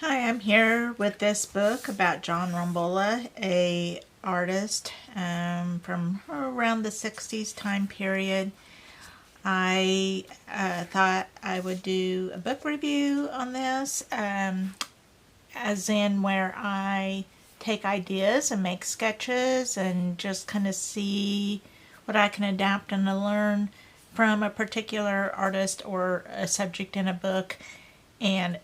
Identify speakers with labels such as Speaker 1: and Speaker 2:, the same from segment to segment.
Speaker 1: Hi, I'm here with this book about John Rombola, a artist from around the 60s time period. I thought I would do a book review on this, as in where I take ideas and make sketches and just kind of see what I can adapt and learn from a particular artist or a subject in a book, and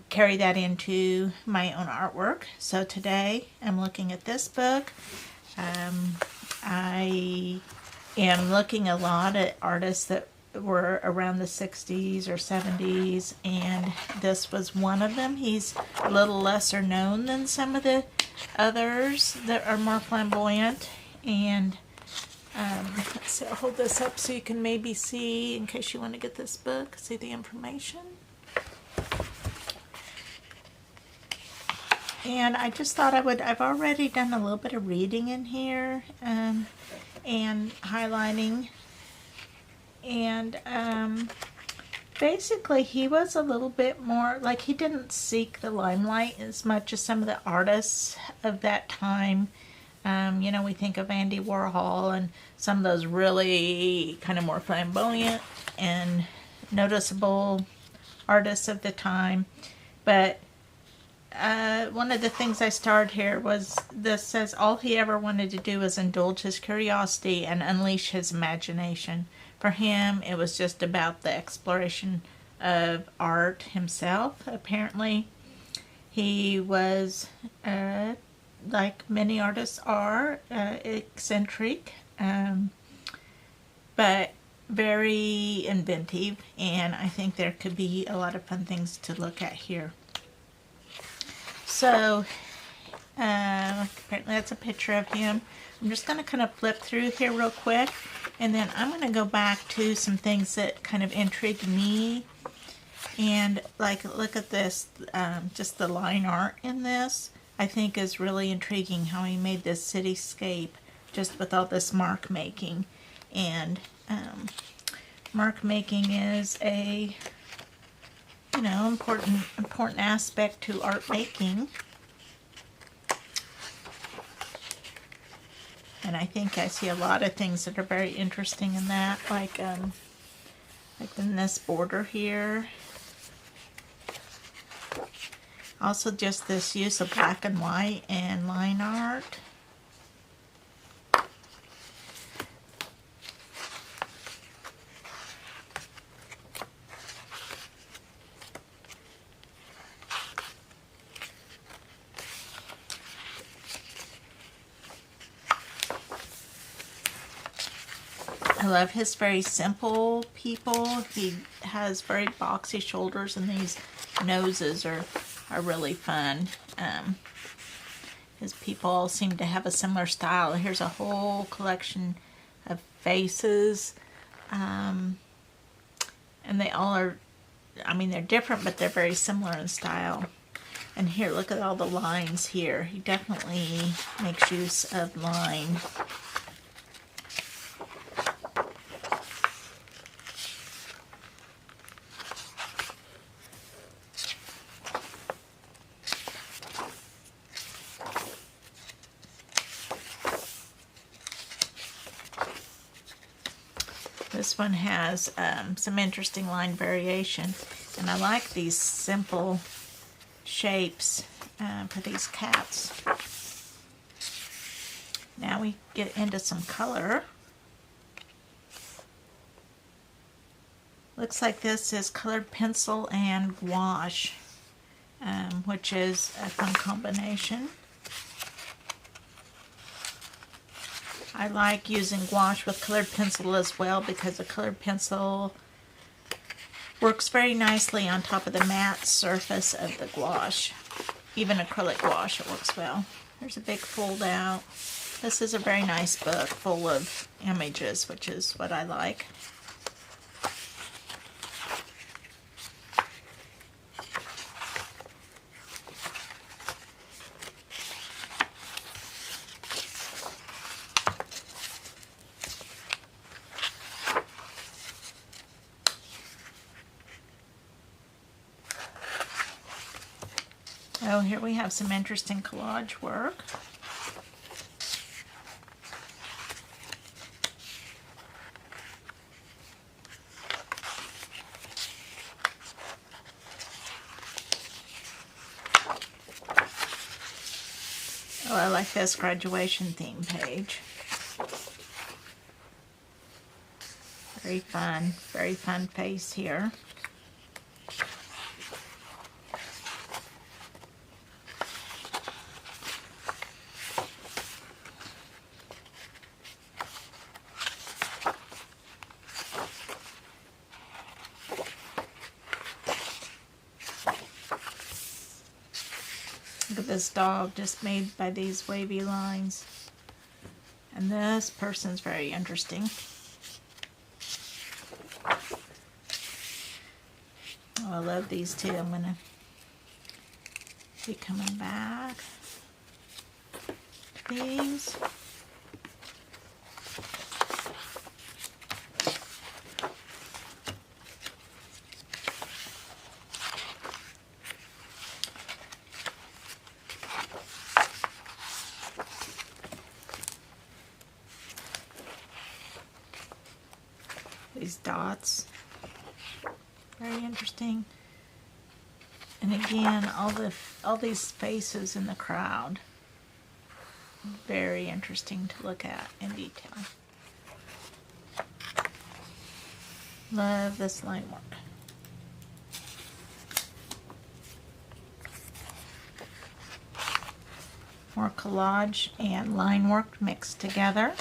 Speaker 1: carry that into my own artwork. So today I'm looking at this book. I am looking a lot at artists that were around the 60s or 70s, and this was one of them. He's a little lesser known than some of the others that are more flamboyant. And so I'll hold this up so you can maybe see, in case you want to get this book, see the information. And I just thought I've already done a little bit of reading in here and highlighting. And basically he was a little bit more, like, he didn't seek the limelight as much as some of the artists of that time. We think of Andy Warhol and some of those really kind of more flamboyant and noticeable artists of the time. But one of the things I started here was, this says, all he ever wanted to do was indulge his curiosity and unleash his imagination. For him, it was just about the exploration of art himself. Apparently, he was, like many artists are, eccentric, but very inventive, and I think there could be a lot of fun things to look at here. So, apparently that's a picture of him. I'm just going to kind of flip through here real quick, and then I'm going to go back to some things that kind of intrigued me. And, like, look at this, just the line art in this, I think is really intriguing, how he made this cityscape just with all this mark making. And mark making is a important aspect to art making. And I think I see a lot of things that are very interesting in that, like in this border here. Also just this use of black and white and line art. I love his very simple people. He has very boxy shoulders, and these noses are really fun. His people all seem to have a similar style. Here's a whole collection of faces. And they all are, they're different, but they're very similar in style. And here, look at all the lines here. He definitely makes use of line. This one has some interesting line variation, and I like these simple shapes for these cats. Now we get into some color. Looks like this is colored pencil and gouache, which is a fun combination. I like using gouache with colored pencil as well, because the colored pencil works very nicely on top of the matte surface of the gouache. Even acrylic gouache, it works well. There's a big fold out. This is a very nice book full of images, which is what I like. Oh, here we have some interesting collage work. Oh, I like this graduation theme page. Very fun face here. Look at this dog just made by these wavy lines. And this person's very interesting. Oh, I love these too. I'm going to be coming back to these. These dots, very interesting. And again, all these faces in the crowd, very interesting to look at in detail. Love this line work. More collage and line work mixed together.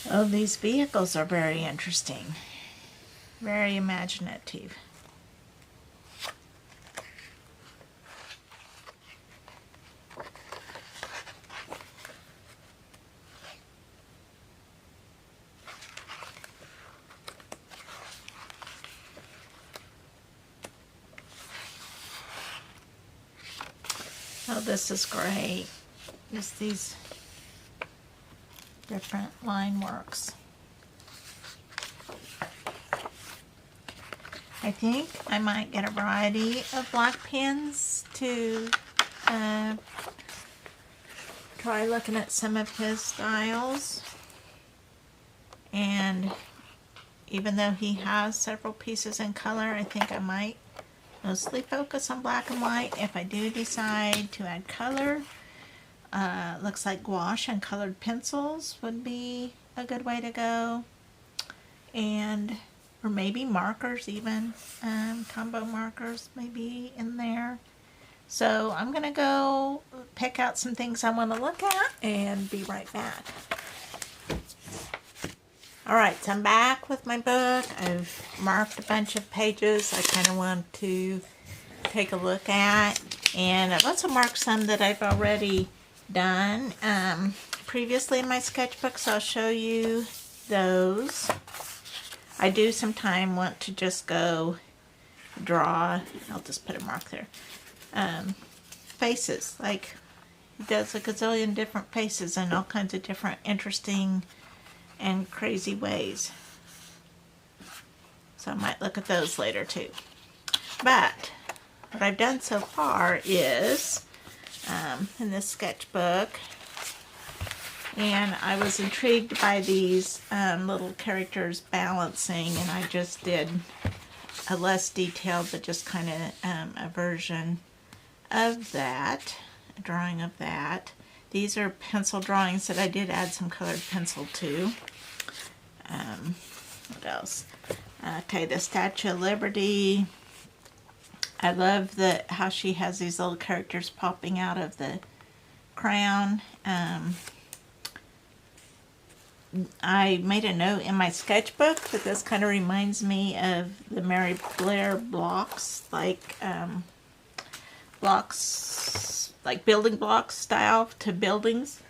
Speaker 1: Oh, these vehicles are very interesting. Very imaginative. Oh, this is great. Just these different line works. I think I might get a variety of black pens to try looking at some of his styles. And even though he has several pieces in color, I think I might mostly focus on black and white. If I do decide to add color, looks like gouache and colored pencils would be a good way to go. And, or maybe markers even, combo markers maybe in there. So I'm going to go pick out some things I want to look at and be right back. Alright, so I'm back with my book. I've marked a bunch of pages I kind of want to take a look at. And I've also marked some that I've already done previously in my sketchbook, so I'll show you those. I do sometimes want to just go draw, I'll just put a mark there, faces. Like, he does a gazillion different faces in all kinds of different interesting and crazy ways. So I might look at those later too. But what I've done so far is in this sketchbook, and I was intrigued by these little characters balancing, and I just did a less detailed but just kind of a version of that, a drawing of that. These are pencil drawings that I did add some colored pencil to. What else? Okay, the Statue of Liberty. I love how she has these little characters popping out of the crown. I made a note in my sketchbook that this kind of reminds me of the Mary Blair blocks, like building blocks style to buildings.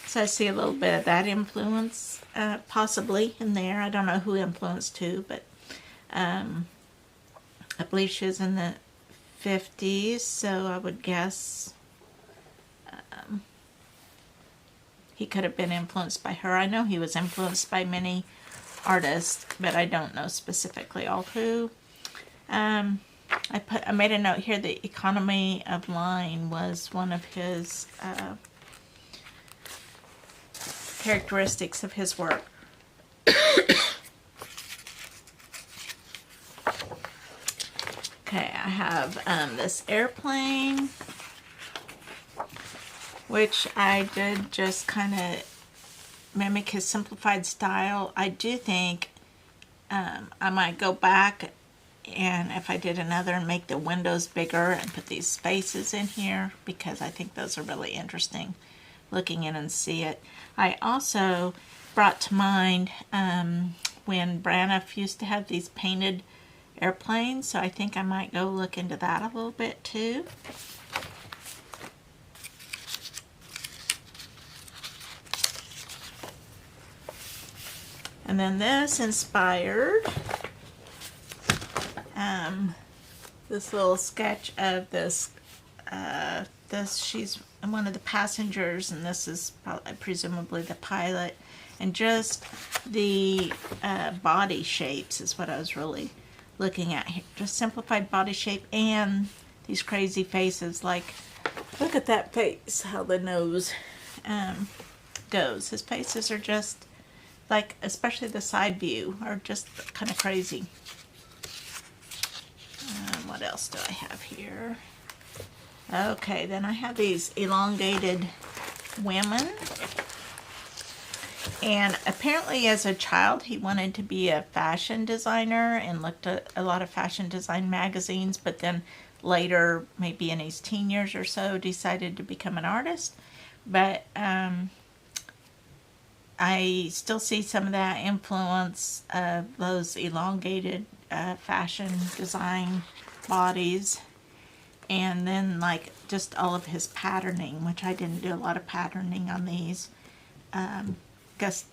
Speaker 1: So I see a little bit of that influence possibly in there. I don't know who influenced who, but I believe she was in the 50s, so I would guess he could have been influenced by her. I know he was influenced by many artists, but I don't know specifically all who. I made a note here, the economy of line was one of his characteristics of his work. Okay, I have this airplane, which I did just kind of mimic his simplified style. I do think I might go back, and if I did another, and make the windows bigger and put these spaces in here, because I think those are really interesting looking in and see it. I also brought to mind when Braniff used to have these painted airplanes, so I think I might go look into that a little bit too. And then this inspired this little sketch of this. She's one of the passengers, and this is probably, presumably the pilot. And just the body shapes is what I was really looking at here. Just simplified body shape and these crazy faces. Like, look at that face, how the nose goes. His faces are just like, especially the side view, are just kind of crazy. What else do I have here? Okay, then I have these elongated women. And apparently as a child he wanted to be a fashion designer and looked at a lot of fashion design magazines, but then later, maybe in his teen years or so, decided to become an artist. But I still see some of that influence of those elongated fashion design bodies. And then like just all of his patterning, which I didn't do a lot of patterning on these. Guess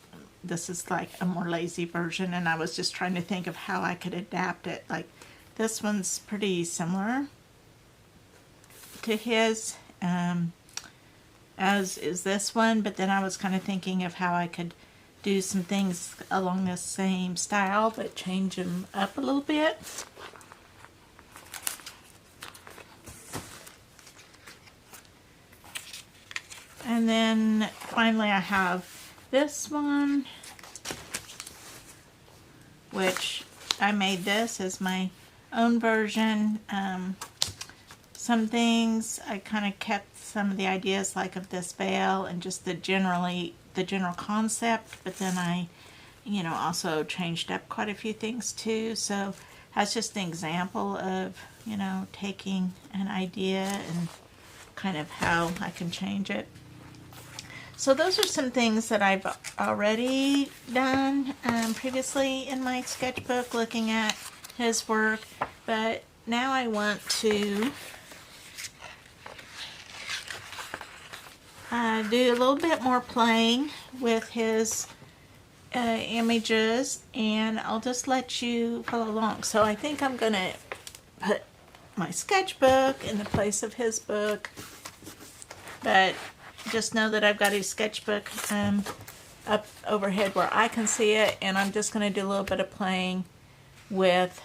Speaker 1: this is like a more lazy version, and I was just trying to think of how I could adapt it. Like this one's pretty similar to his, as is this one, but then I was kind of thinking of how I could do some things along the same style but change them up a little bit. And then finally I have this one, which I made this as my own version. Some things I kind of kept some of the ideas like of this veil and just the general concept, but then I also changed up quite a few things too. So that's just an example of taking an idea and kind of how I can change it. So those are some things that I've already done previously in my sketchbook, looking at his work. But now I want to do a little bit more playing with his images, and I'll just let you follow along. So I think I'm going to put my sketchbook in the place of his book, but just know that I've got his sketchbook up overhead where I can see it, and I'm just going to do a little bit of playing with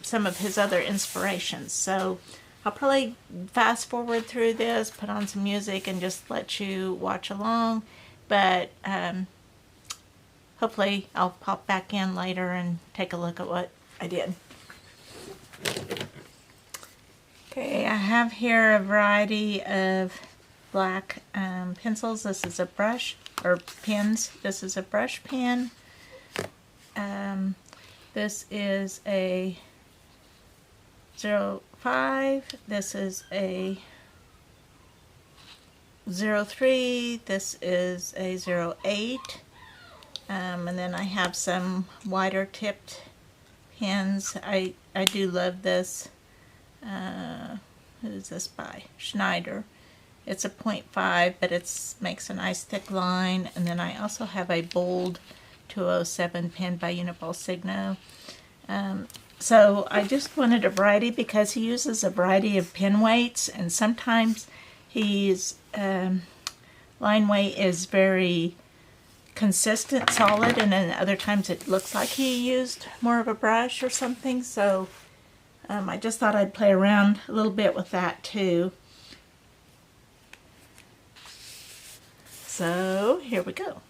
Speaker 1: some of his other inspirations. So I'll probably fast forward through this, put on some music, and just let you watch along, but hopefully I'll pop back in later and take a look at what I did. Okay, I have here a variety of black pencils. This is a brush, or pens. This is a brush pen. This is a 05. This is a 03. This is a 08. And then I have some wider tipped pens. I do love this. Who is this by? Schneider. It's a 0.5, but it makes a nice thick line. And then I also have a bold 207 pen by Uniball Signo. So I just wanted a variety because he uses a variety of pen weights, and sometimes he's line weight is very consistent, solid, and then other times it looks like he used more of a brush or something. So I just thought I'd play around a little bit with that too. So here we go.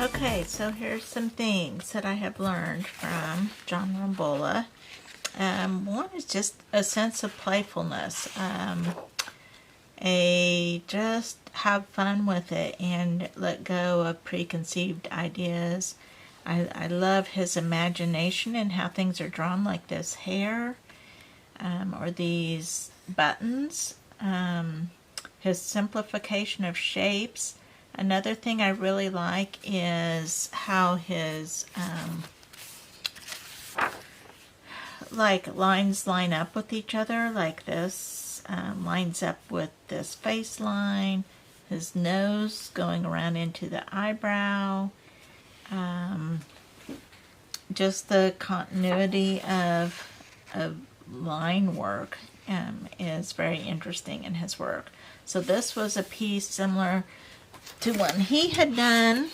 Speaker 1: Okay, so here's some things that I have learned from John Rombola. One is just a sense of playfulness. Just have fun with it and let go of preconceived ideas. I love his imagination and how things are drawn, like this hair or these buttons. His simplification of shapes. Another thing I really like is how his lines line up with each other, like this lines up with this face line, his nose going around into the eyebrow. Just the continuity of line work is very interesting in his work. So this was a piece similar to one he had done.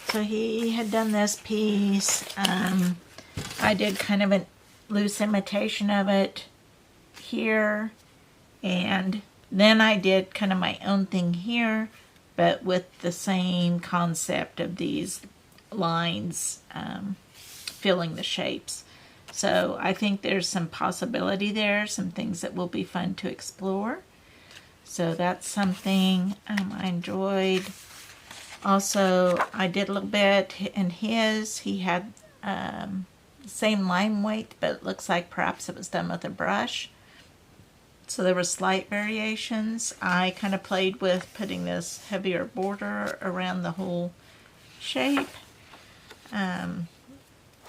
Speaker 1: So he had done this piece. I did kind of a loose imitation of it here, and then I did kind of my own thing here, but with the same concept of these lines filling the shapes. So I think there's some possibility there, some things that will be fun to explore. So that's something I enjoyed. Also, I did a little bit in his. He had the same line weight, but it looks like perhaps it was done with a brush. So there were slight variations. I kind of played with putting this heavier border around the whole shape.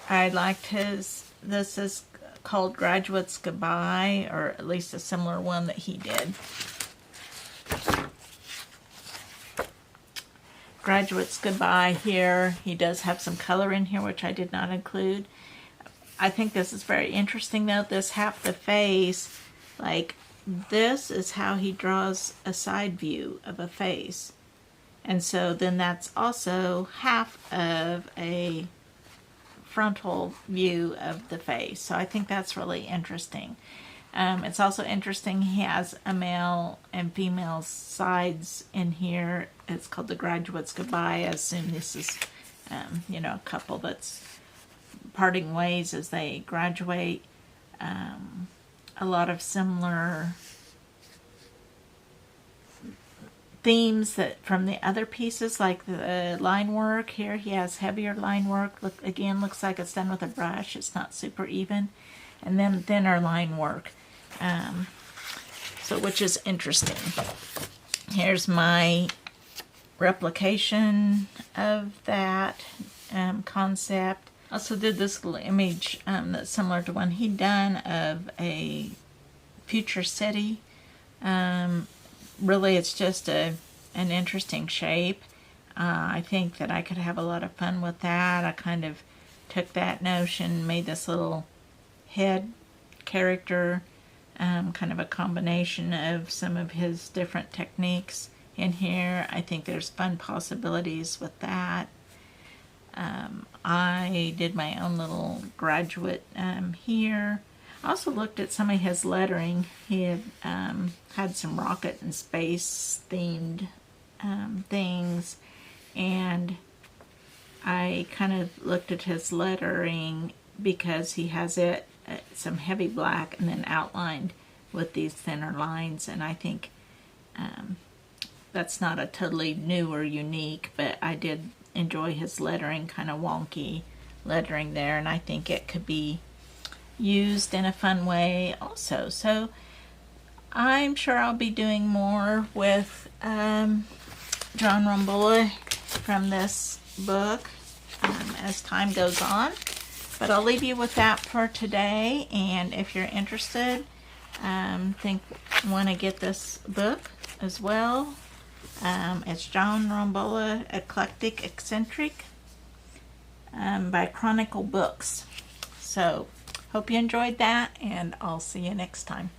Speaker 1: I liked his, this is called Graduate's Goodbye, or at least a similar one that he did. Graduate's Goodbye here. He does have some color in here, which I did not include. I think this is very interesting though. This half the face, like this is how he draws a side view of a face. And so then that's also half of a frontal view of the face. So I think that's really interesting. It's also interesting he has a male and female sides in here. It's called the Graduate's Goodbye. I assume this is, a couple that's parting ways as they graduate. A lot of similar themes that from the other pieces, like the line work here. He has heavier line work. Look again, looks like it's done with a brush. It's not super even, and then thinner line work. So which is interesting. Here's my replication of that concept. Also did this little image that's similar to one he'd done of a future city. Really, it's just an interesting shape. I think that I could have a lot of fun with that. I kind of took that notion, made this little head character, kind of a combination of some of his different techniques in here. I think there's fun possibilities with that. I did my own little graduate here. I also looked at some of his lettering. He had had some rocket and space themed things, and I kind of looked at his lettering because he has it some heavy black and then outlined with these thinner lines, and I think that's not a totally new or unique, but I did enjoy his lettering, kind of wonky lettering there, and I think it could be used in a fun way also. So I'm sure I'll be doing more with John Rombola from this book as time goes on. But I'll leave you with that for today, and if you're interested, want to get this book as well. It's John Rombola Eclectic Eccentric by Chronicle Books. So hope you enjoyed that, and I'll see you next time.